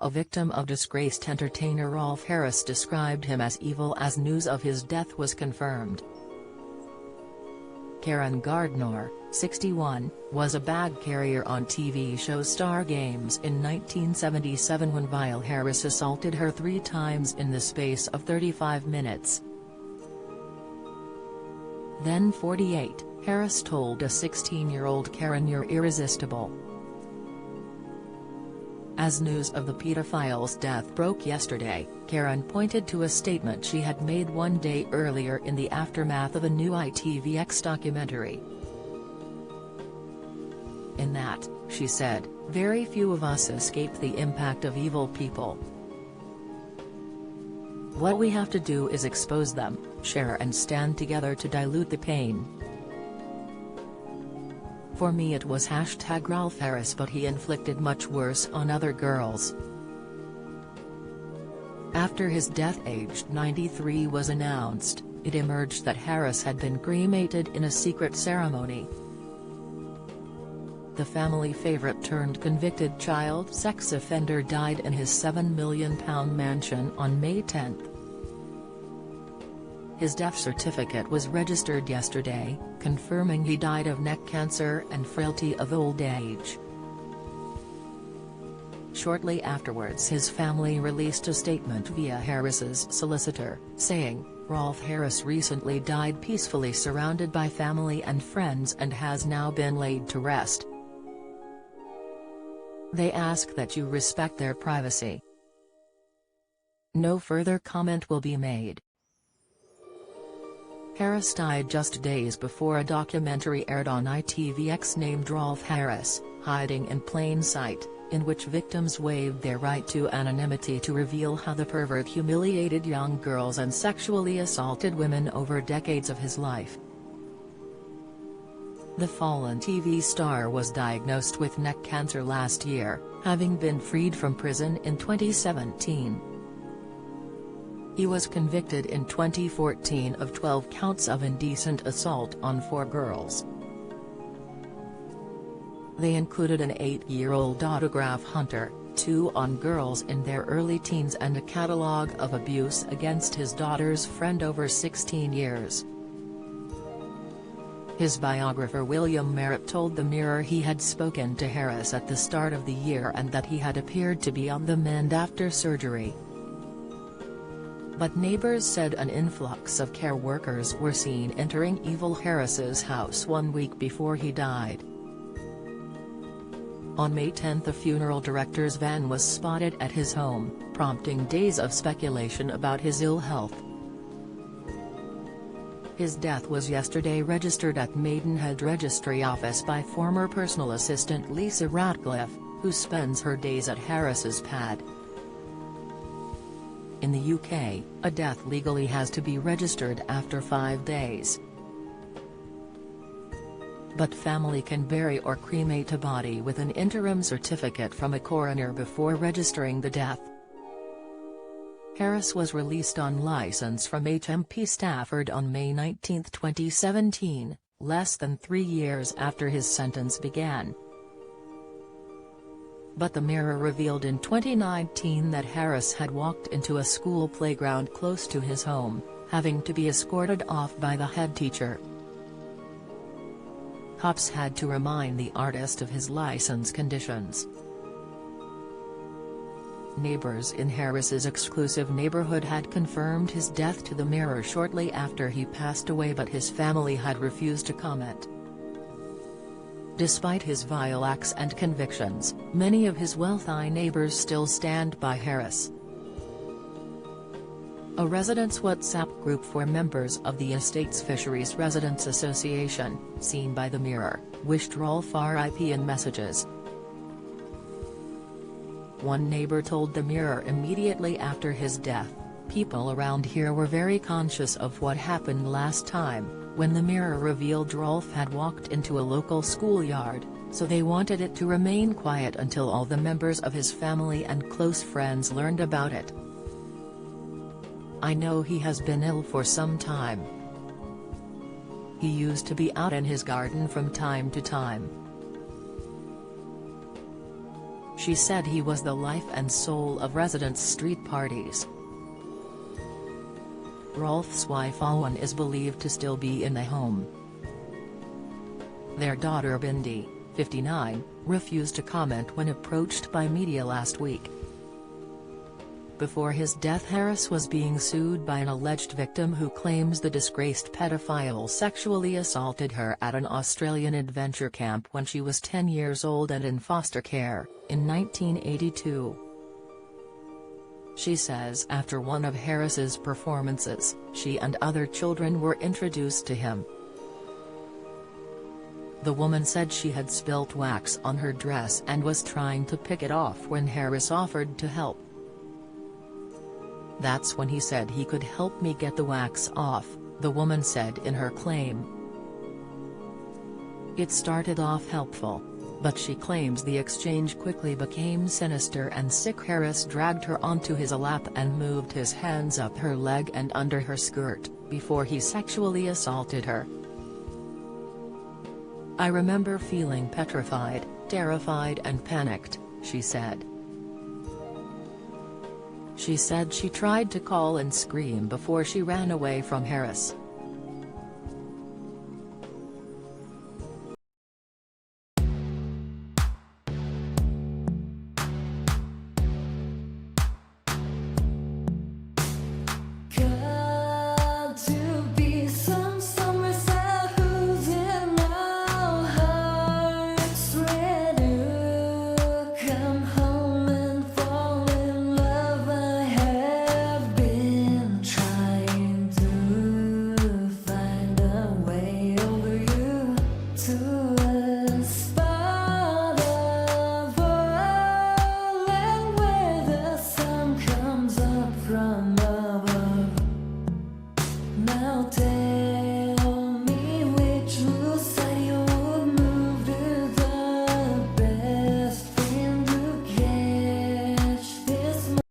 a victim of disgraced entertainer Rolf Harris described him as evil as news of his death was confirmed. Karen Gardner, 61, was a bag carrier on TV show Star Games in 1977 while Harris assaulted her 3 times in the space of 35 minutes. Then 48, Harris told a 16-year-old Karen, "You're irresistible." As news of the pedophile's death broke yesterday, Karen pointed to a statement she had made one day earlier in the aftermath of a new ITVX documentary. In that, she said, "Very few of us escape the impact of evil people. What we have to do is expose them, share and stand together to dilute the pain." For me it was #Rolf Harris, but he inflicted much worse on other girls. After his death aged 93 was announced, it emerged that Harris had been cremated in a secret ceremony. The family favorite turned convicted child sex offender died in his £7 million mansion on May 10. His death certificate was registered yesterday, confirming he died of neck cancer and frailty of old age. Shortly afterwards his family released a statement via Harris's solicitor, saying, "Rolf Harris recently died peacefully surrounded by family and friends and has now been laid to rest. They ask that you respect their privacy. No further comment will be made." Harris died just days before a documentary aired on ITVX named Rolf Harris, Hiding in Plain Sight, in which victims waived their right to anonymity to reveal how the pervert humiliated young girls and sexually assaulted women over decades of his life. The fallen TV star was diagnosed with neck cancer last year, having been freed from prison in 2017. He was convicted in 2014 of 12 counts of indecent assault on 4 girls. They included an 8-year-old autograph hunter, 2 on girls in their early teens and a catalogue of abuse against his daughter's friend over 16 years. His biographer William Merritt told the Mirror he had spoken to Harris at the start of the year and that he had appeared to be on the mend after surgery. But neighbors said an influx of care workers were seen entering Evil Harris's house 1 week before he died. On May 10 a funeral director's van was spotted at his home, prompting days of speculation about his ill health. His death was yesterday registered at Maidenhead Registry Office by former personal assistant Lisa Ratcliffe, who spends her days at Harris's pad. In the UK, a death legally has to be registered after 5 days. But family can bury or cremate a body with an interim certificate from a coroner before registering the death. Harris was released on license from HMP Stafford on May 19, 2017, less than 3 years after his sentence began. But the Mirror revealed in 2019 that Harris had walked into a school playground close to his home, having to be escorted off by the head teacher. Cops had to remind the artist of his license conditions. Neighbors in Harris's exclusive neighborhood had confirmed his death to the Mirror shortly after he passed away, but his family had refused to comment. Despite his vile acts and convictions, many of his wealthy neighbors still stand by Harris. A residents' WhatsApp group for members of the estate's Fisheries Residents Association, seen by the Mirror, wished Rolf RIP in messages. One neighbor told the Mirror immediately after his death, "People around here were very conscious of what happened last time, when the Mirror revealed Rolf had walked into a local schoolyard, so they wanted it to remain quiet until all the members of his family and close friends learned about it. I know he has been ill for some time. He used to be out in his garden from time to time." She said he was the life and soul of residents' street parties. Rolf's wife Alwyn is believed to still be in the home. Their daughter Bindi, 59, refused to comment when approached by media last week. Before his death, Harris was being sued by an alleged victim who claims the disgraced pedophile sexually assaulted her at an Australian adventure camp when she was 10 years old and in foster care, in 1982. She says after one of Harris's performances, she and other children were introduced to him. The woman said she had spilt wax on her dress and was trying to pick it off when Harris offered to help. "That's when he said he could help me get the wax off," the woman said in her claim. It started off helpful, but she claims the exchange quickly became sinister and sick. Harris dragged her onto his lap and moved his hands up her leg and under her skirt, before he sexually assaulted her. "I remember feeling petrified, terrified and panicked," she said. She said she tried to call and scream before she ran away from Harris.